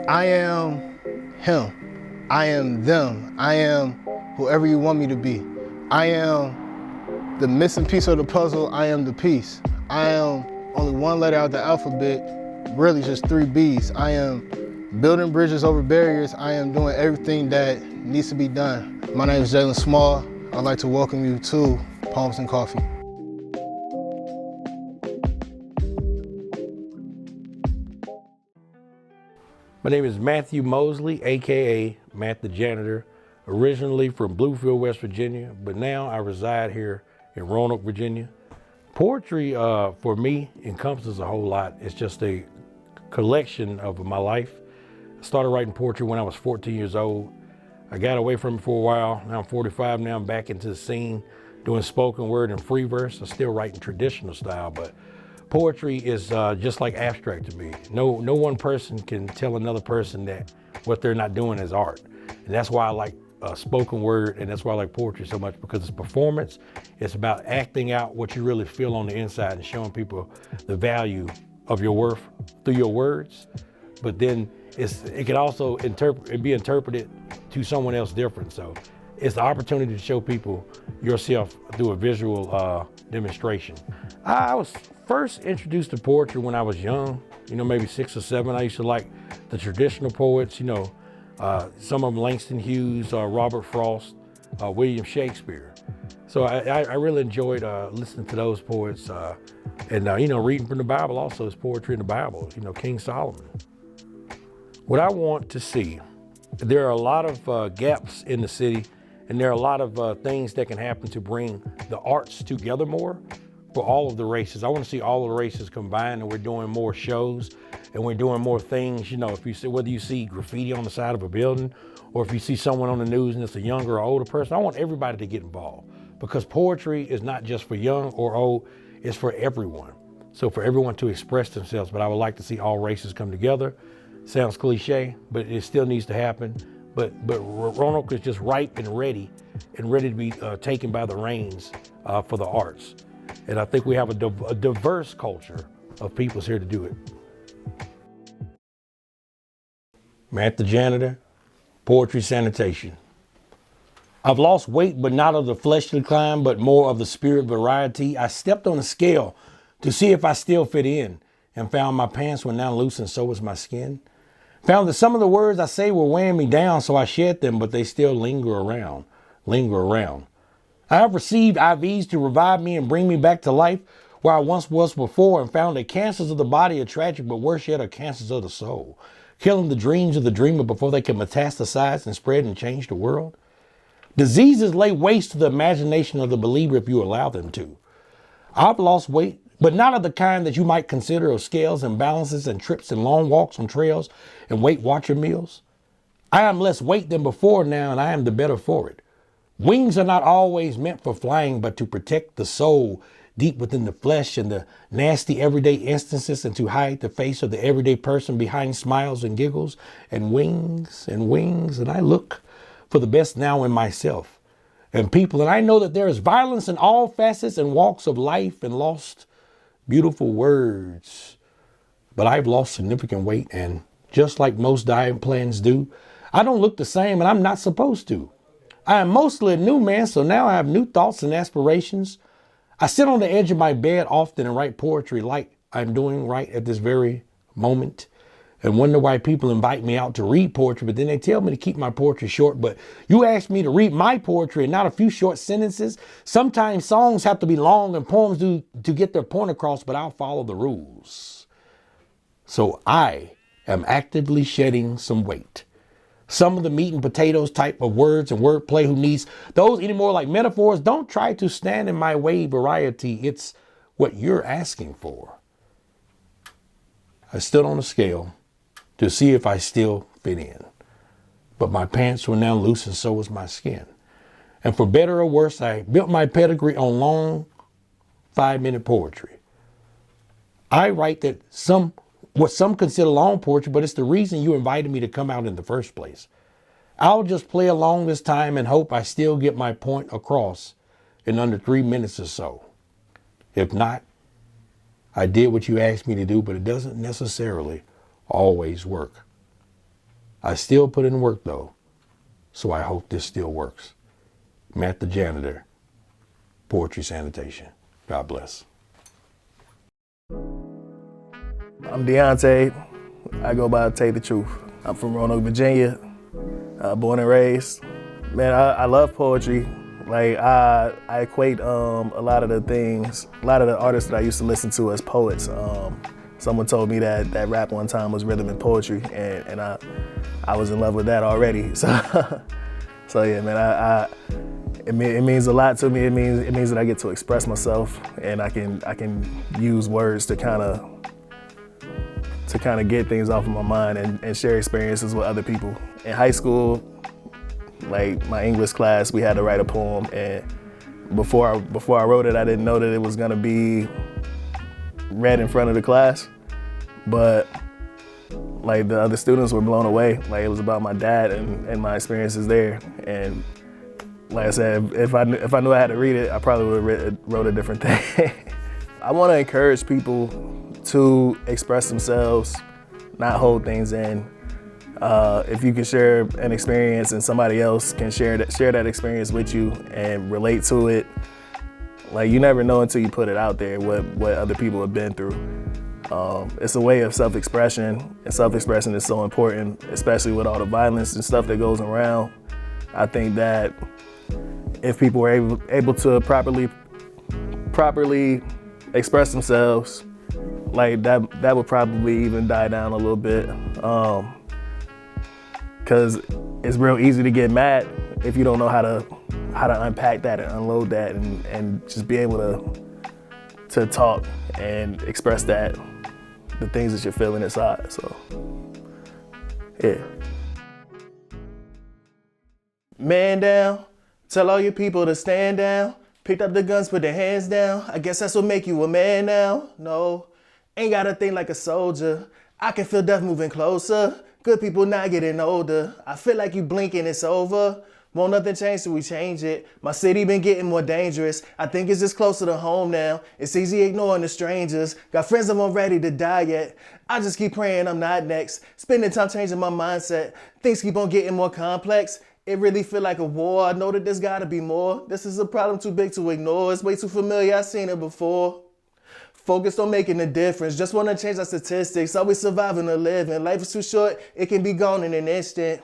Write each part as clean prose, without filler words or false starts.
I am him. I am them. I am whoever you want me to be. I am the missing piece of the puzzle. I am the piece. I am only one letter out the alphabet, really just 3 B's. I am building bridges over barriers. I am doing everything that needs to be done. My name is Jalen Small. I'd like to welcome you to Palms and Coffee. My name is Matthew Mosley, AKA Matt the Janitor, originally from Bluefield, West Virginia, but now I reside here in Roanoke, Virginia. Poetry for me encompasses a whole lot. It's just a collection of my life. I started writing poetry when I was 14 years old. I got away from it for a while. Now I'm 45, now I'm back into the scene doing spoken word and free verse. I'm still writing traditional style, but poetry is just like abstract to me. No one person can tell another person that what they're not doing is art. And that's why I like spoken word, and that's why I like poetry so much, because it's performance. It's about acting out what you really feel on the inside and showing people the value of your worth through your words. But then it can also be interpreted to someone else different. So it's the opportunity to show people yourself through a visual demonstration. I was first introduced to poetry when I was young, maybe 6 or 7. I used to like the traditional poets, some of them Langston Hughes, Robert Frost, William Shakespeare. So I really enjoyed listening to those poets, and reading from the Bible also is poetry in the Bible, King Solomon. What I want to see, there are a lot of gaps in the city, and there are a lot of things that can happen to bring the arts together more for all of the races. I want to see all of the races combined, and we're doing more shows and we're doing more things. If you see, whether you see graffiti on the side of a building or if you see someone on the news and it's a younger or older person, I want everybody to get involved, because poetry is not just for young or old, it's for everyone. So for everyone to express themselves, but I would like to see all races come together. Sounds cliche, but it still needs to happen. But Roanoke is just ripe and ready to be taken by the reins for the arts. And I think we have a diverse culture of peoples here to do it. Matt the Janitor, Poetry Sanitation. I've lost weight, but not of the fleshly kind, but more of the spirit variety. I stepped on a scale to see if I still fit in, and found my pants were now loose and so was my skin. Found that some of the words I say were weighing me down, so I shed them, but they still linger around. I have received IVs to revive me and bring me back to life where I once was before, and found that cancers of the body are tragic, but worse yet are cancers of the soul, killing the dreams of the dreamer before they can metastasize and spread and change the world. Diseases lay waste to the imagination of the believer if you allow them to. I've lost weight, but not of the kind that you might consider of scales and balances and trips and long walks on trails and Weight Watcher meals. I am less weight than before now, and I am the better for it. Wings are not always meant for flying, but to protect the soul deep within the flesh and the nasty everyday instances, and to hide the face of the everyday person behind smiles and giggles and wings. And I look for the best now in myself and people. And I know that there is violence in all facets and walks of life, and lost beautiful words. But I've lost significant weight, and just like most diet plans do, I don't look the same, and I'm not supposed to. I am mostly a new man, so now I have new thoughts and aspirations. I sit on the edge of my bed often and write poetry like I'm doing right at this very moment, and wonder why people invite me out to read poetry, but then they tell me to keep my poetry short. But you ask me to read my poetry and not a few short sentences. Sometimes songs have to be long and poems do to get their point across, but I'll follow the rules. So I am actively shedding some weight. Some of the meat and potatoes type of words and wordplay who needs those anymore like metaphors. Don't try to stand in my way variety. It's what you're asking for. I stood on a scale to see if I still fit in, but my pants were now loose and so was my skin. And for better or worse, I built my pedigree on long 5-minute poetry. I write what some consider long poetry, but it's the reason you invited me to come out in the first place. I'll just play along this time and hope I still get my point across in under 3 minutes or so. If not, I did what you asked me to do, but it doesn't necessarily always work. I still put in work though, so I hope this still works. Matt the Janitor, Poetry Sanitation. God bless. I'm Deontay. I go by Tay the Truth. I'm from Roanoke, Virginia, born and raised. Man, I love poetry. Like I equate a lot of the artists that I used to listen to as poets. Someone told me that rap one time was rhythm and poetry, and I was in love with that already. So yeah, man, it means a lot to me. It means that I get to express myself, and I can use words to kind of get things off of my mind and share experiences with other people. In high school, like my English class, we had to write a poem, and before I wrote it, I didn't know that it was gonna be read in front of the class, but like the other students were blown away. Like it was about my dad and my experiences there, and like I said, if I knew I had to read it, I probably would have wrote a different thing. I want to encourage people to express themselves, not hold things in. If you can share an experience and somebody else can share that experience with you and relate to it, like you never know until you put it out there what other people have been through. It's a way of self-expression, and self-expression is so important, especially with all the violence and stuff that goes around. I think that if people were able to properly express themselves, like that would probably even die down a little bit. Cause it's real easy to get mad if you don't know how to unpack that and unload that and just be able to talk and express the things that you're feeling inside. So yeah. Man down, tell all your people to stand down. Picked up the guns, put their hands down. I guess that's what make you a man now. No, ain't gotta think like a soldier. I can feel death moving closer. Good people not getting older. I feel like you blinking, it's over. Won't nothing change till we change it. My city been getting more dangerous. I think it's just closer to home now. It's easy ignoring the strangers. Got friends that weren't ready to die yet. I just keep praying I'm not next. Spending time changing my mindset. Things keep on getting more complex. It really feel like a war. I know that there's gotta be more. This is a problem too big to ignore. It's way too familiar, I've seen it before. Focused on making a difference, just wanna change our statistics. Always surviving or living. Life is too short, it can be gone in an instant.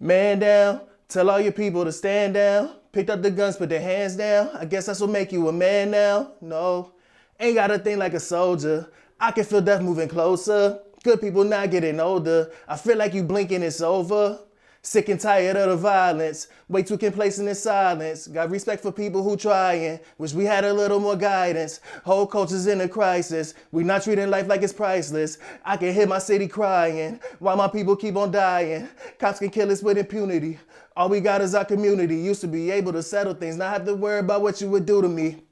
Man down, tell all your people to stand down. Picked up the guns, put their hands down. I guess that's what make you a man now. No, ain't gotta think like a soldier. I can feel death moving closer. Good people not getting older. I feel like you blinking, it's over. Sick and tired of the violence, way too complacent in silence. Got respect for people who trying, wish we had a little more guidance. Whole culture's in a crisis, we not treating life like it's priceless. I can hear my city crying, while my people keep on dying. Cops can kill us with impunity, all we got is our community. Used to be able to settle things, not have to worry about what you would do to me.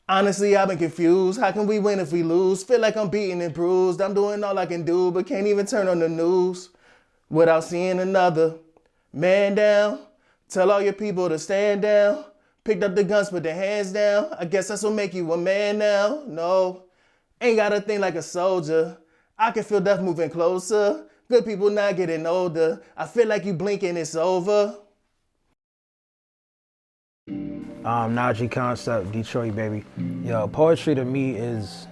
Honestly, I've been confused, how can we win if we lose? Feel like I'm beaten and bruised, I'm doing all I can do, but can't even turn on the news without seeing another. Man down, tell all your people to stand down. Picked up the guns, put their hands down. I guess that's what make you a man now. No, ain't gotta think like a soldier. I can feel death moving closer. Good people not getting older. I feel like you blinking, it's over. Najee Concept, Detroit, baby. Yo, poetry to me is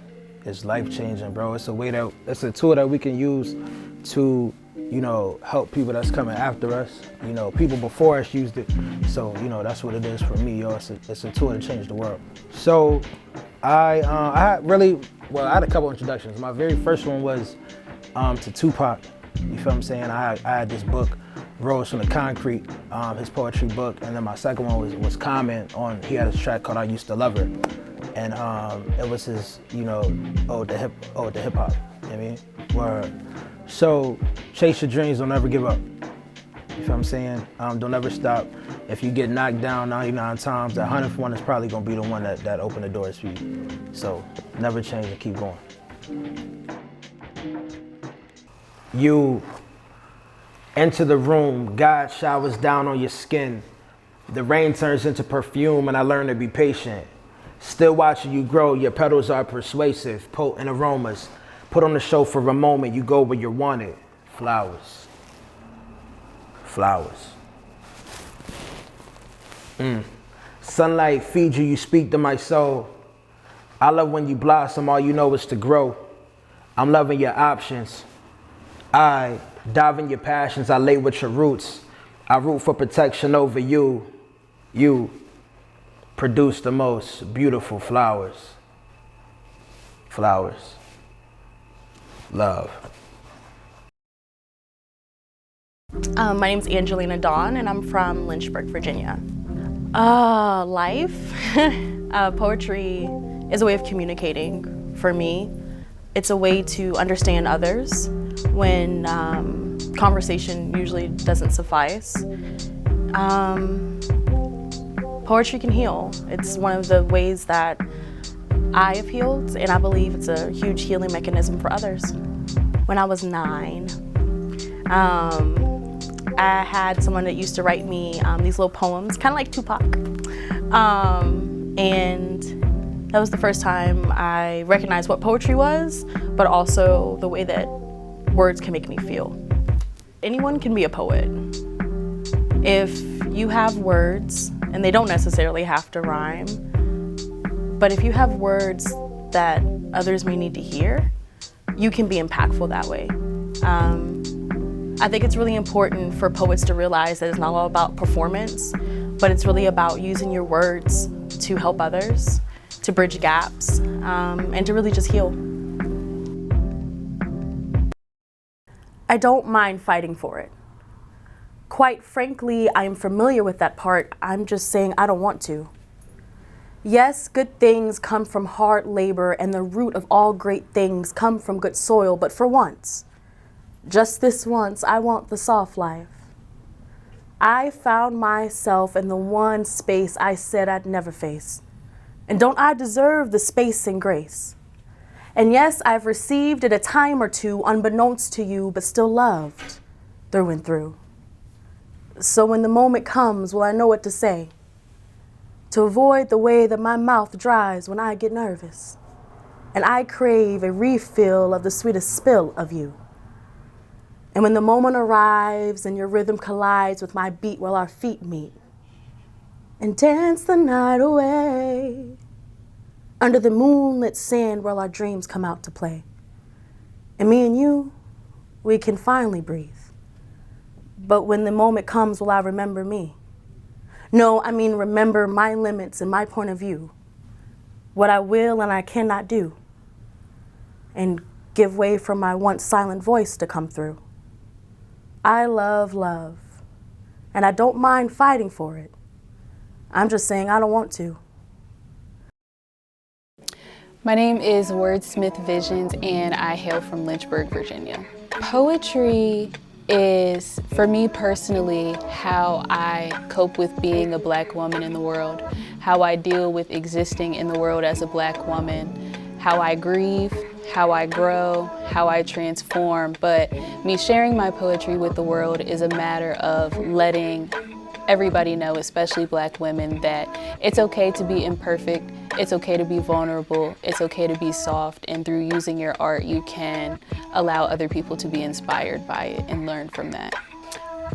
life-changing, bro. It's a tool that we can use to, help people that's coming after us. People before us used it. So, that's what it is for me, yo. It's a tool to change the world. So, I had a couple introductions. My very first one was to Tupac. You feel what I'm saying? I had this book, Rose from the Concrete, his poetry book, and then my second one was Common on, he had a track called I Used to Love Her. And it was his, ode to hip hop, you know what I mean? Word. So, chase your dreams, don't ever give up. You feel what I'm saying? Don't ever stop. If you get knocked down 99 times, that 100th one is probably gonna be the one that opened the doors for you. So, never change and keep going. You enter the room, God showers down on your skin. The rain turns into perfume and I learn to be patient. Still watching you grow, your petals are persuasive, potent aromas. Put on the show for a moment, you go where you're wanted. Flowers. flowers. Sunlight feeds you, you speak to my soul. I love when you blossom, all you know is to grow. I'm loving your options. I dive in your passions, I lay with your roots. I root for protection over you. You produce the most beautiful flowers. Flowers. Love. My name's Angelina Dawn, and I'm from Lynchburg, Virginia. Life. Poetry is a way of communicating for me. It's a way to understand others when conversation usually doesn't suffice. Poetry can heal. It's one of the ways that I have healed, and I believe it's a huge healing mechanism for others. When I was 9, I had someone that used to write me these little poems, kind of like Tupac. And that was the first time I recognized what poetry was, but also the way that words can make me feel. Anyone can be a poet. If you have words, and they don't necessarily have to rhyme, but if you have words that others may need to hear, you can be impactful that way. I think it's really important for poets to realize that it's not all about performance, but it's really about using your words to help others, to bridge gaps, and to really just heal. I don't mind fighting for it. Quite frankly, I am familiar with that part. I'm just saying I don't want to. Yes, good things come from hard labor, and the root of all great things come from good soil, but for once, just this once, I want the soft life. I found myself in the one space I said I'd never face. And don't I deserve the space and grace? And yes, I've received it a time or two, unbeknownst to you, but still loved through and through. So when the moment comes, will I know what to say? To avoid the way that my mouth dries when I get nervous. And I crave a refill of the sweetest spill of you. And when the moment arrives and your rhythm collides with my beat while our feet meet, and dance the night away under the moonlit sand while our dreams come out to play. And me and you, we can finally breathe. But when the moment comes, will I remember me? No, I mean remember my limits and my point of view, what I will and I cannot do, and give way for my once silent voice to come through. I love love, and I don't mind fighting for it. I'm just saying I don't want to. My name is Wordsmith Visions, and I hail from Lynchburg, Virginia. Poetry is, for me personally, how I cope with being a Black woman in the world, how I deal with existing in the world as a Black woman, how I grieve, how I grow, how I transform. But me sharing my poetry with the world is a matter of letting everybody know, especially Black women, that it's okay to be imperfect, it's okay to be vulnerable, it's okay to be soft, and through using your art, you can allow other people to be inspired by it and learn from that.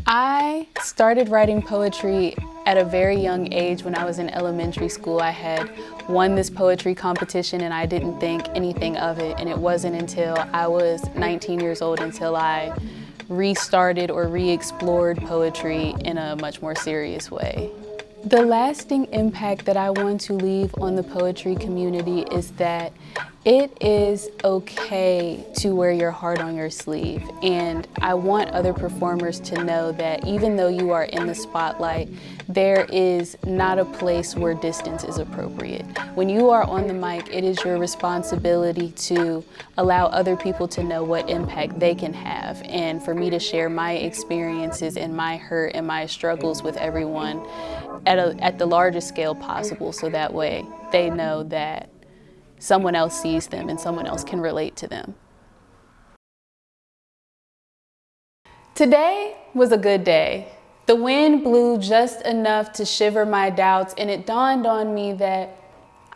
I started writing poetry at a very young age. When I was in elementary school, I had won this poetry competition and I didn't think anything of it. And it wasn't until I was 19 years old until I restarted or re-explored poetry in a much more serious way. The lasting impact that I want to leave on the poetry community is that it is okay to wear your heart on your sleeve. And I want other performers to know that even though you are in the spotlight, there is not a place where distance is appropriate. When you are on the mic, it is your responsibility to allow other people to know what impact they can have. And for me to share my experiences and my hurt and my struggles with everyone at the largest scale possible, so that way they know that someone else sees them and someone else can relate to them. Today was a good day. The wind blew just enough to shiver my doubts, and it dawned on me that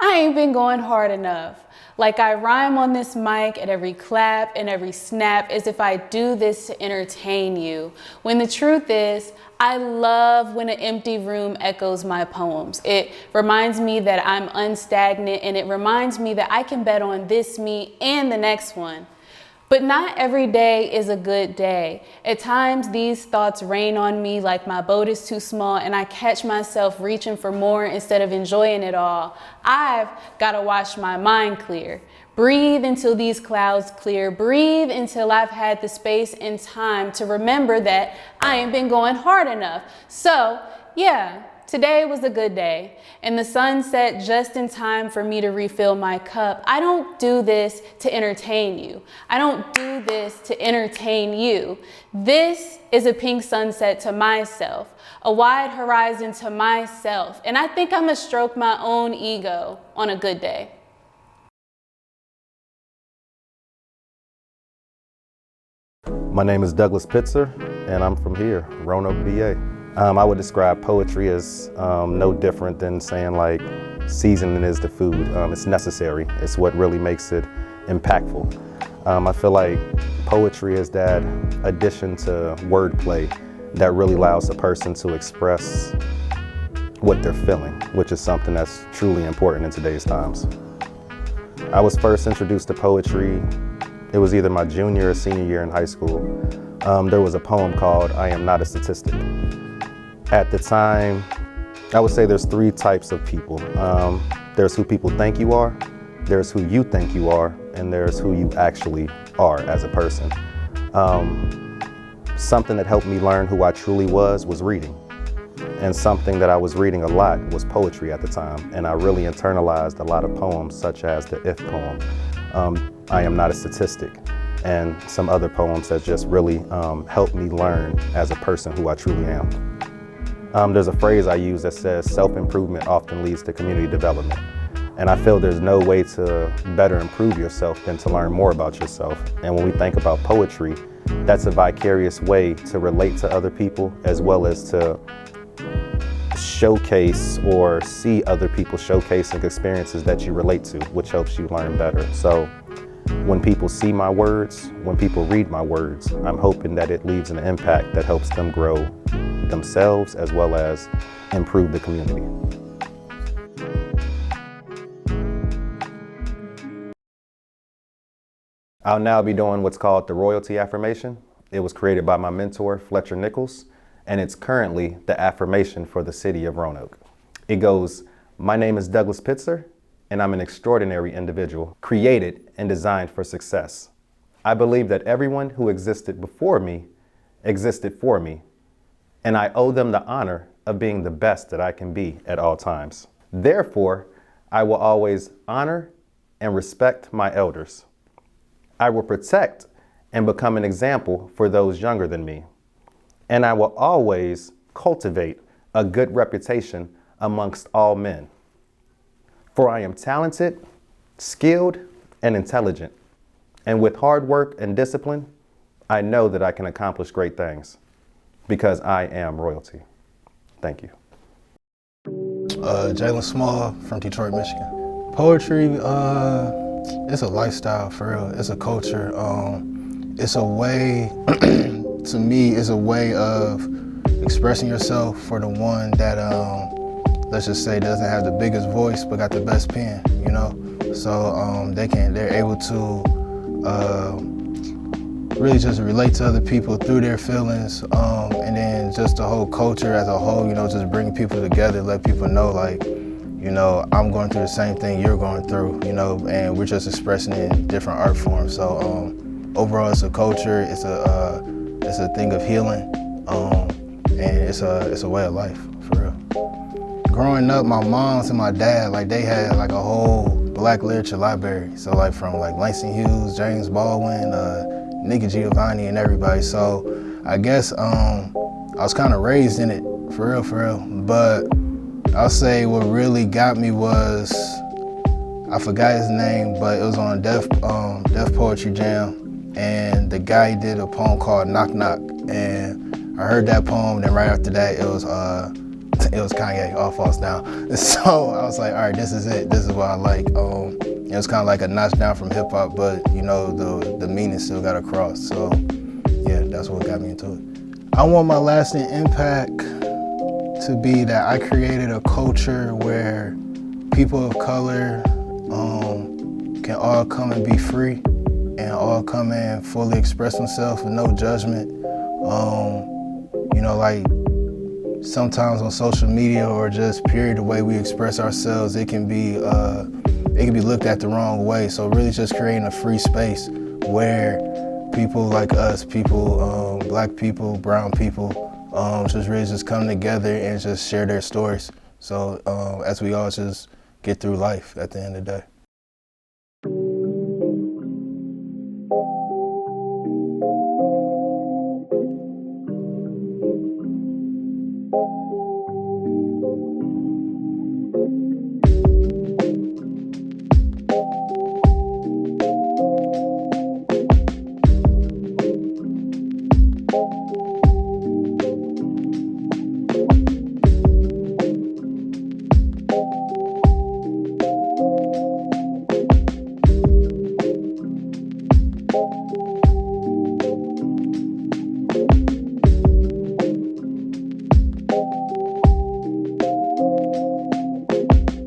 I ain't been going hard enough. Like I rhyme on this mic at every clap and every snap as if I do this to entertain you. When the truth is, I love when an empty room echoes my poems. It reminds me that I'm unstagnant, and it reminds me that I can bet on this, me, and the next one. But not every day is a good day. At times, these thoughts rain on me like my boat is too small, and I catch myself reaching for more instead of enjoying it all. I've got to wash my mind clear. Breathe until these clouds clear. Breathe until I've had the space and time to remember that I ain't been going hard enough. So, yeah. Today was a good day, and the sun set just in time for me to refill my cup. I don't do this to entertain you. I don't do this to entertain you. This is a pink sunset to myself, a wide horizon to myself, and I think I'm gonna stroke my own ego on a good day. My name is Douglas Pitzer, and I'm from here, Roanoke, VA. I would describe poetry as no different than saying like seasoning is the food. It's necessary. It's what really makes it impactful. I feel like poetry is that addition to wordplay that really allows a person to express what they're feeling, which is something that's truly important in today's times. I was first introduced to poetry, it was either my junior or senior year in high school. There was a poem called "I Am Not a Statistic." At the time, I would say there's three types of people. There's who people think you are, there's who you think you are, and there's who you actually are as a person. Something that helped me learn who I truly was reading. And something that I was reading a lot was poetry at the time. And I really internalized a lot of poems such as the If poem, I Am Not a Statistic, and some other poems that just really helped me learn as a person who I truly am. There's a phrase I use that says self-improvement often leads to community development. And I feel there's no way to better improve yourself than to learn more about yourself. And when we think about poetry, that's a vicarious way to relate to other people as well as to showcase or see other people showcasing experiences that you relate to, which helps you learn better. So when people see my words, when people read my words, I'm hoping that it leaves an impact that helps them grow themselves as well as improve the community. I'll now be doing what's called the royalty affirmation. It was created by my mentor, Fletcher Nichols, and it's currently the affirmation for the city of Roanoke. It goes, my name is Douglas Pitzer, and I'm an extraordinary individual, created and designed for success. I believe that everyone who existed before me existed for me, and I owe them the honor of being the best that I can be at all times. Therefore, I will always honor and respect my elders. I will protect and become an example for those younger than me. And I will always cultivate a good reputation amongst all men. For I am talented, skilled, and intelligent. And with hard work and discipline, I know that I can accomplish great things because I am royalty. Thank you. Jalen Small from Detroit, Michigan. Poetry, it's a lifestyle for real. It's a culture. It's a way, to me, it's a way of expressing yourself for the one that, let's just say, doesn't have the biggest voice but got the best pen, you know? So they're able to really just relate to other people through their feelings, and then just the whole culture as a whole, you know, just bringing people together, let people know, like, you know, I'm going through the same thing you're going through, you know, and we're just expressing it in different art forms. So overall, it's a culture, it's a thing of healing, and it's a way of life, for real. Growing up, my moms and my dad, like, they had like a whole Black literature library. So like from like Langston Hughes, James Baldwin, Nikki Giovanni, and everybody. So I guess I was kind of raised in it, for real. But I'll say what really got me was, I forgot his name, but it was on Def Poetry Jam, and the guy did a poem called Knock Knock, and I heard that poem, then right after that it was it was Kanye, All Falls Down. And so I was like, all right, this is it. This is what I like. It was kind of like a notch down from hip hop, but you know, the meaning still got across. So yeah, that's what got me into it. I want my lasting impact to be that I created a culture where people of color can all come and be free and all come and fully express themselves with no judgment. You know, like sometimes on social media or just period, the way we express ourselves, it can be looked at the wrong way. So really just creating a free space where people like us, people, black people, brown people, just really just come together and just share their stories. So as we all just get through life at the end of the day.